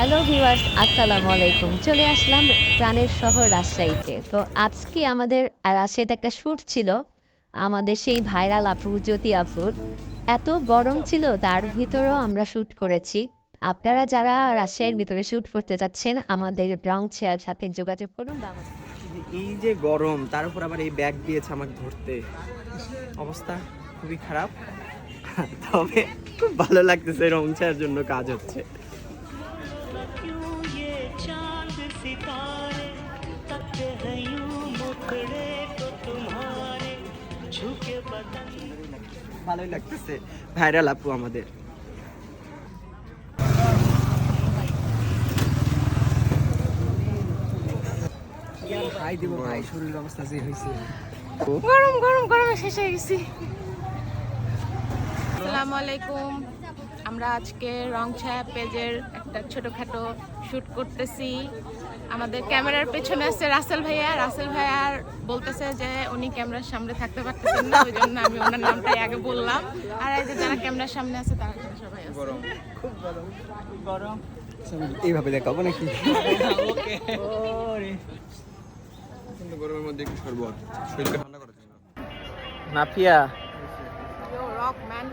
Hello viewers, আসসালামু আলাইকুম। চলে আসলাম প্রাণের শহর রাজশাহীতে। তো আজকে আমাদের রাজশাহীতে একটা শ্যুট ছিল। আমাদের সেই ভাইরাল আপু জ্যোতি আপুর। এত গরম ছিল তার ভিতরেও আমরা শ্যুট করেছি। আপনারা যারা রাজশাহীর ভিতরে শ্যুট করতে চাচ্ছেন আমাদের ব্রাউন চেয়ার সাথে যোগাযোগ করুন বা এই যে গরম তার উপর আবার এই ব্যাগ দিয়েছে আমাকে ধরতে, অবস্থা খুবই খারাপ। তবে খুব ভালো লাগতেছে, রং ছায়ার জন্য কাজ হচ্ছে। ভালোই লাগতেছে, ভাইরাল আপু আমাদের। ভাই দিব ভাই, শরীর অবস্থা যে হয়েছে গরম গরম গরমে শেষ হয়ে গেছি। আসসালামু আলাইকুম। আমরা আজকে রং ছায়া পেজের একটা ছোটখাটো শুট করতেছি। আমাদের ক্যামেরার পেছনে আছে রাসেল ভাইয়া। রাসেল ভাইয়ার বলতেছে যে উনি ক্যামেরার সামনে থাকতে পারতেছেন না, ওই জন্য আমি ওনার নামটাই আগে বললাম। আর এই যে যারা ক্যামেরার সামনে আছে তারা এখানে সবাই আছে। গরম, খুব গরম, গরম। এইভাবে দেখাবো নাকি? গরমের মধ্যে একটু শরবত শরীরকে ঠান্ডা করার জন্য। Nafia Yo, rock man.